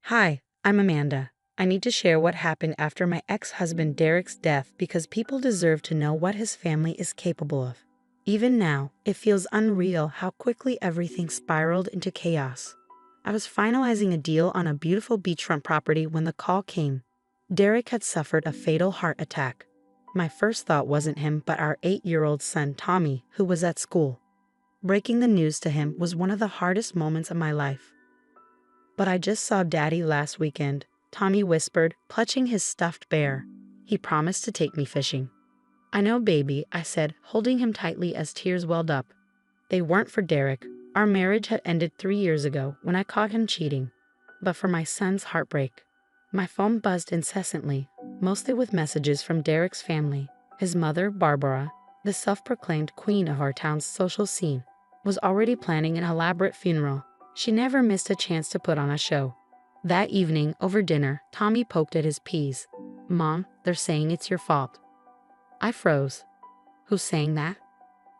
Hi, I'm Amanda. I need to share what happened after my ex-husband Derek's death because people deserve to know what his family is capable of. Even now, it feels unreal how quickly everything spiraled into chaos. I was finalizing a deal on a beautiful beachfront property when the call came. Derek had suffered a fatal heart attack. My first thought wasn't him, but our 8-year-old son, Tommy, who was at school. Breaking the news to him was one of the hardest moments of my life. "But I just saw Daddy last weekend," Tommy whispered, clutching his stuffed bear. "He promised to take me fishing." "I know, baby," I said, holding him tightly as tears welled up. They weren't for Derek. Our marriage had ended 3 years ago when I caught him cheating. But for my son's heartbreak. My phone buzzed incessantly, mostly with messages from Derek's family. His mother, Barbara, the self-proclaimed queen of our town's social scene, was already planning an elaborate funeral. She never missed a chance to put on a show. That evening, over dinner, Tommy poked at his peas. "Mom, they're saying it's your fault." I froze. "Who's saying that?"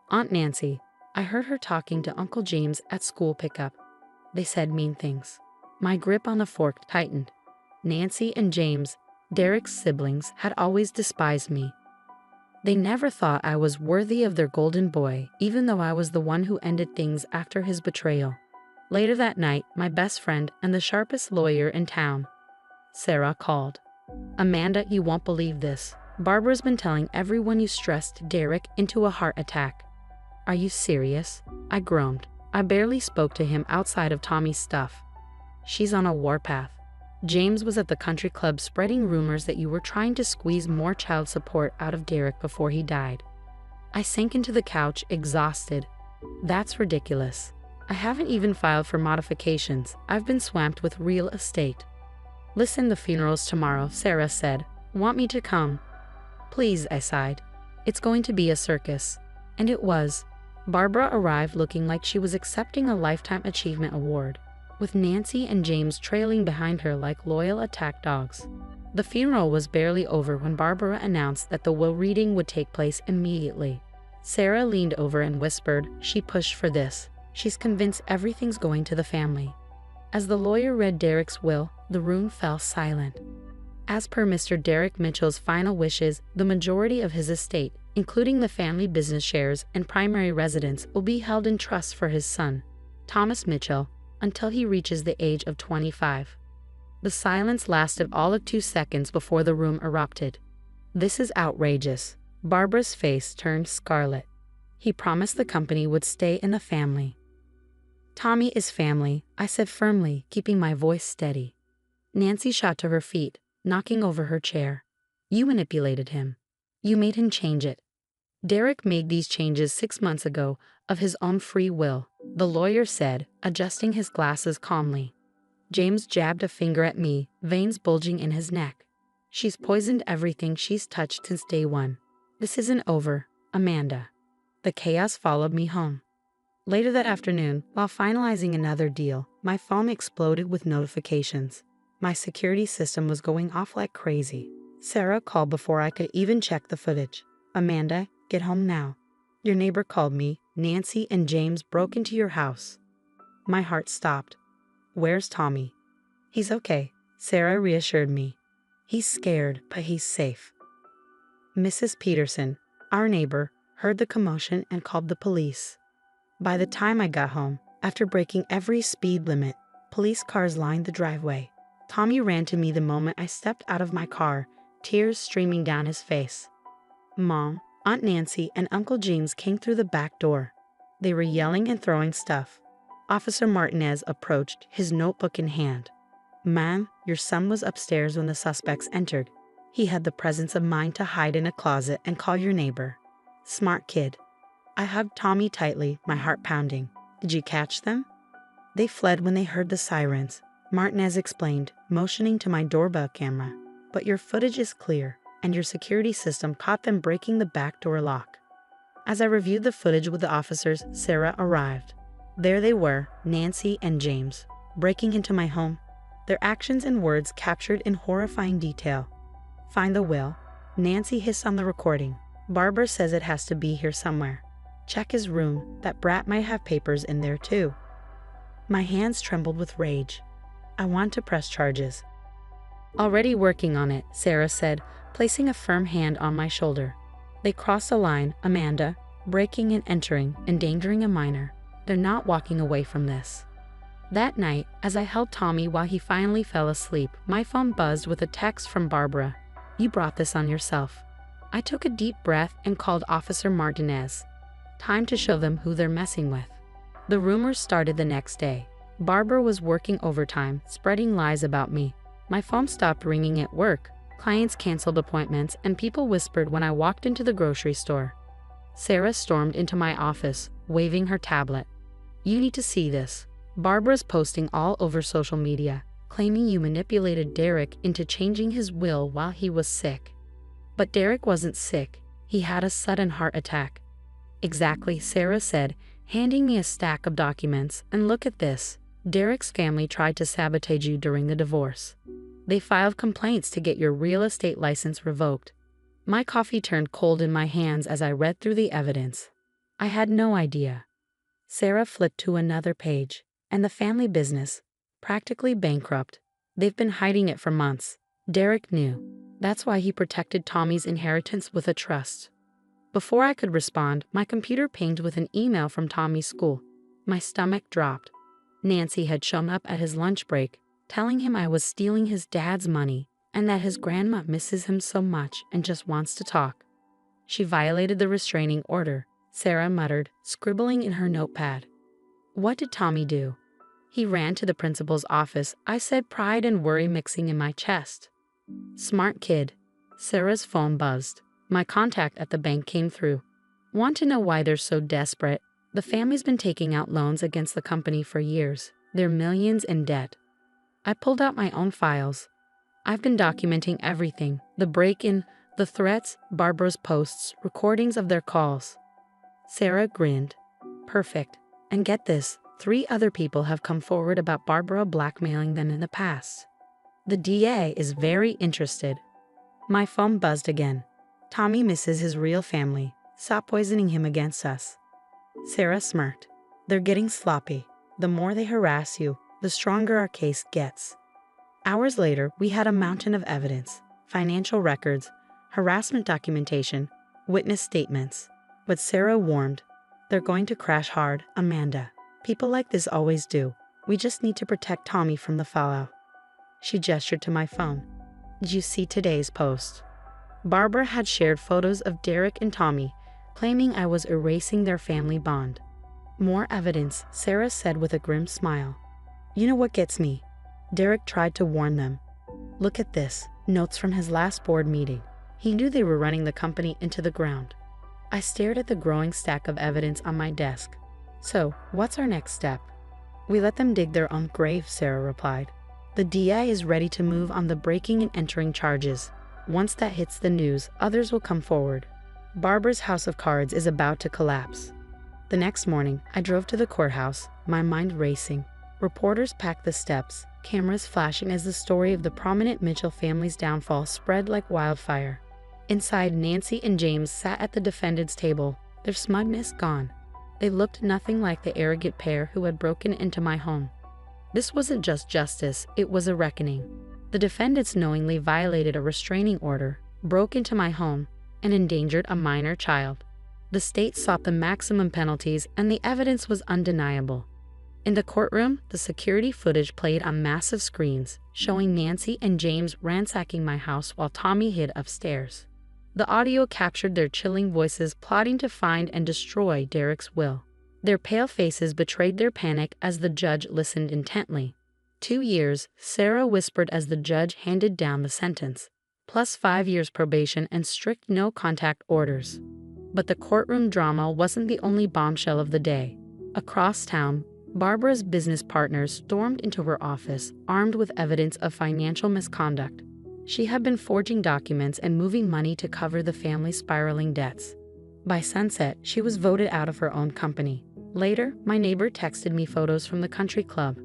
"Aunt Nancy. I heard her talking to Uncle James at school pickup. They said mean things." My grip on the fork tightened. Nancy and James, Derek's siblings, had always despised me. They never thought I was worthy of their golden boy, even though I was the one who ended things after his betrayal. Later that night, my best friend and the sharpest lawyer in town, Sarah, called. "Amanda, you won't believe this. Barbara's been telling everyone you stressed Derek into a heart attack." "Are you serious?" I groaned. I barely spoke to him outside of Tommy's stuff. "She's on a warpath. James was at the country club spreading rumors that you were trying to squeeze more child support out of Derek before he died." I sank into the couch, exhausted. "That's ridiculous. I haven't even filed for modifications. I've been swamped with real estate." "Listen, the funeral's tomorrow," Sarah said. "Want me to come?" "Please," I sighed. "It's going to be a circus." And it was. Barbara arrived looking like she was accepting a Lifetime Achievement Award, with Nancy and James trailing behind her like loyal attack dogs. The funeral was barely over when Barbara announced that the will reading would take place immediately. Sarah leaned over and whispered, "She pushed for this. She's convinced everything's going to the family." As the lawyer read Derek's will, the room fell silent. As per Mr. Derek Mitchell's final wishes, the majority of his estate, including the family business shares and primary residence, will be held in trust for his son, Thomas Mitchell, until he reaches the age of 25. The silence lasted all of 2 seconds before the room erupted. "This is outrageous." Barbara's face turned scarlet. "He promised the company would stay in the family." "Tommy is family," I said firmly, keeping my voice steady. Nancy shot to her feet, knocking over her chair. "You manipulated him. You made him change it." "Derek made these changes 6 months ago of his own free will," the lawyer said, adjusting his glasses calmly. James jabbed a finger at me, veins bulging in his neck. "She's poisoned everything she's touched since day one. This isn't over, Amanda." The chaos followed me home. Later that afternoon, while finalizing another deal, my phone exploded with notifications. My security system was going off like crazy. Sarah called before I could even check the footage. "Amanda, get home now. Your neighbor called me. Nancy and James broke into your house." My heart stopped. "Where's Tommy?" "He's okay," Sarah reassured me. "He's scared, but he's safe." Mrs. Peterson, our neighbor, heard the commotion and called the police. By the time I got home, after breaking every speed limit, police cars lined the driveway. Tommy ran to me the moment I stepped out of my car, tears streaming down his face. Mom, Aunt Nancy, and Uncle James came through the back door. They were yelling and throwing stuff. Officer Martinez approached, his notebook in hand. "Ma'am, your son was upstairs when the suspects entered. He had the presence of mind to hide in a closet and call your neighbor. Smart kid." I hugged Tommy tightly, my heart pounding. "Did you catch them?" "They fled when they heard the sirens," Martinez explained, motioning to my doorbell camera. "But your footage is clear, and your security system caught them breaking the back door lock." As I reviewed the footage with the officers, Sarah arrived. There they were, Nancy and James, breaking into my home, their actions and words captured in horrifying detail. "Find the will." Nancy hissed on the recording. "Barbara says it has to be here somewhere. Check his room. That brat might have papers in there too." My hands trembled with rage. I want to press charges. Already working on it, Sarah said, placing a firm hand on my shoulder. They crossed a line, Amanda, breaking and entering, endangering a minor. They're not walking away from this. That night, as I held Tommy while he finally fell asleep, my phone buzzed with a text from Barbara. You brought this on yourself. I took a deep breath and called Officer Martinez. Time to show them who they're messing with. The rumors started the next day. Barbara was working overtime, spreading lies about me. My phone stopped ringing at work. Clients canceled appointments, and people whispered when I walked into the grocery store. Sarah stormed into my office, waving her tablet. You need to see this. Barbara's posting all over social media, claiming you manipulated Derek into changing his will while he was sick. But Derek wasn't sick. He had a sudden heart attack. Exactly, Sarah said, handing me a stack of documents. And look at this. Derek's family tried to sabotage you during the divorce. They filed complaints to get your real estate license revoked. My coffee turned cold in my hands as I read through the evidence. I had no idea. Sarah flipped to another page. And the family business, practically bankrupt. They've been hiding it for months. Derek knew. That's why he protected Tommy's inheritance with a trust. Before I could respond, my computer pinged with an email from Tommy's school. My stomach dropped. Nancy had shown up at his lunch break, telling him I was stealing his dad's money and that his grandma misses him so much and just wants to talk. She violated the restraining order, Sarah muttered, scribbling in her notepad. What did Tommy do? He ran to the principal's office, I said, pride and worry mixing in my chest. Smart kid. Sarah's phone buzzed. My contact at the bank came through. Want to know why they're so desperate? The family's been taking out loans against the company for years. They're millions in debt. I pulled out my own files. I've been documenting everything. The break-in, the threats, Barbara's posts, recordings of their calls. Sarah grinned. Perfect. And get this, 3 other people have come forward about Barbara blackmailing them in the past. The DA is very interested. My phone buzzed again. Tommy misses his real family. Stop poisoning him against us. Sarah smirked. They're getting sloppy. The more they harass you, the stronger our case gets. Hours later, we had a mountain of evidence, financial records, harassment documentation, witness statements. But Sarah warned, they're going to crash hard, Amanda. People like this always do. We just need to protect Tommy from the fallout. She gestured to my phone. Did you see today's post? Barbara had shared photos of Derek and Tommy, claiming I was erasing their family bond. More evidence, Sarah said with a grim smile. You know what gets me? Derek tried to warn them. Look at this, notes from his last board meeting. He knew they were running the company into the ground. I stared at the growing stack of evidence on my desk. So, what's our next step? We let them dig their own grave, Sarah replied. The DI is ready to move on the breaking and entering charges. Once that hits the news, others will come forward. Barbara's house of cards is about to collapse. The next morning, I drove to the courthouse, my mind racing. Reporters packed the steps, cameras flashing as the story of the prominent Mitchell family's downfall spread like wildfire. Inside, Nancy and James sat at the defendant's table, their smugness gone. They looked nothing like the arrogant pair who had broken into my home. This wasn't just justice, it was a reckoning. The defendants knowingly violated a restraining order, broke into my home, and endangered a minor child. The state sought the maximum penalties, and the evidence was undeniable. In the courtroom, the security footage played on massive screens, showing Nancy and James ransacking my house while Tommy hid upstairs. The audio captured their chilling voices plotting to find and destroy Derek's will. Their pale faces betrayed their panic as the judge listened intently. 2 years, Sarah whispered as the judge handed down the sentence, plus 5 years probation and strict no-contact orders. But the courtroom drama wasn't the only bombshell of the day. Across town, Barbara's business partners stormed into her office, armed with evidence of financial misconduct. She had been forging documents and moving money to cover the family's spiraling debts. By sunset, she was voted out of her own company. Later, my neighbor texted me photos from the country club.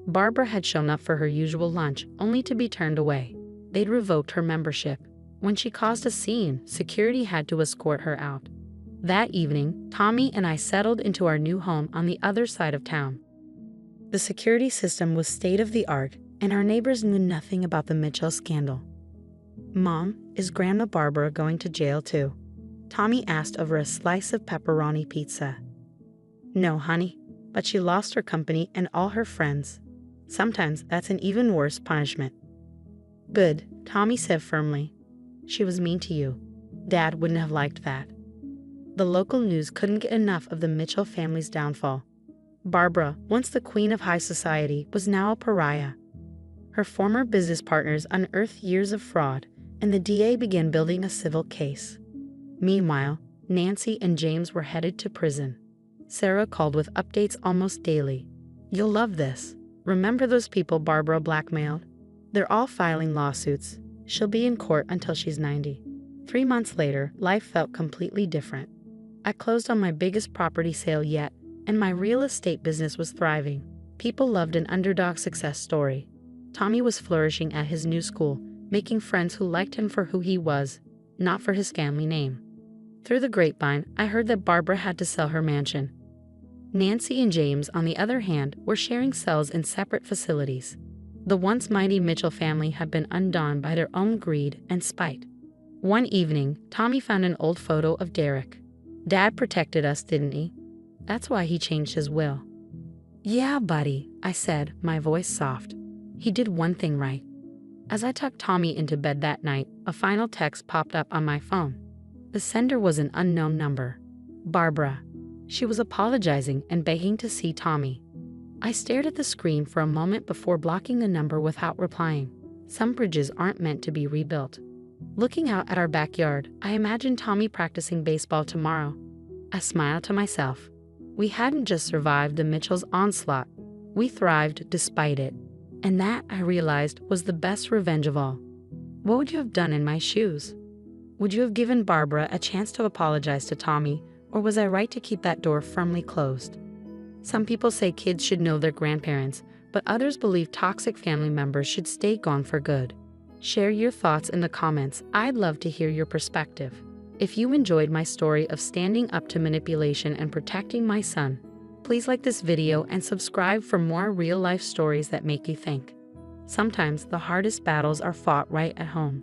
Barbara had shown up for her usual lunch, only to be turned away. They'd revoked her membership. When she caused a scene, security had to escort her out. That evening, Tommy and I settled into our new home on the other side of town. The security system was state-of-the-art, and our neighbors knew nothing about the Mitchell scandal. "Mom, is Grandma Barbara going to jail too?" Tommy asked over a slice of pepperoni pizza. "No, honey, but she lost her company and all her friends. Sometimes that's an even worse punishment." "Good," Tommy said firmly. "She was mean to you. Dad wouldn't have liked that." The local news couldn't get enough of the Mitchell family's downfall. Barbara, once the queen of high society, was now a pariah. Her former business partners unearthed years of fraud, and the DA began building a civil case. Meanwhile, Nancy and James were headed to prison. Sarah called with updates almost daily. "You'll love this. Remember those people Barbara blackmailed? They're all filing lawsuits. She'll be in court until she's 90. 3 months later, life felt completely different. I closed on my biggest property sale yet, and my real estate business was thriving. People loved an underdog success story. Tommy was flourishing at his new school, making friends who liked him for who he was, not for his family name. Through the grapevine, I heard that Barbara had to sell her mansion. Nancy and James, on the other hand, were sharing cells in separate facilities. The once mighty Mitchell family had been undone by their own greed and spite. One evening, Tommy found an old photo of Derek. "Dad protected us, didn't he? That's why he changed his will." "Yeah, buddy," I said, my voice soft. "He did one thing right." As I tucked Tommy into bed that night, a final text popped up on my phone. The sender was an unknown number. Barbara. She was apologizing and begging to see Tommy. I stared at the screen for a moment before blocking the number without replying. Some bridges aren't meant to be rebuilt. Looking out at our backyard, I imagined Tommy practicing baseball tomorrow. I smiled to myself. We hadn't just survived the Mitchell's onslaught. We thrived despite it. And that, I realized, was the best revenge of all. What would you have done in my shoes? Would you have given Barbara a chance to apologize to Tommy, or was I right to keep that door firmly closed? Some people say kids should know their grandparents, but others believe toxic family members should stay gone for good. Share your thoughts in the comments. I'd love to hear your perspective. If you enjoyed my story of standing up to manipulation and protecting my son, please like this video and subscribe for more real-life stories that make you think. Sometimes the hardest battles are fought right at home.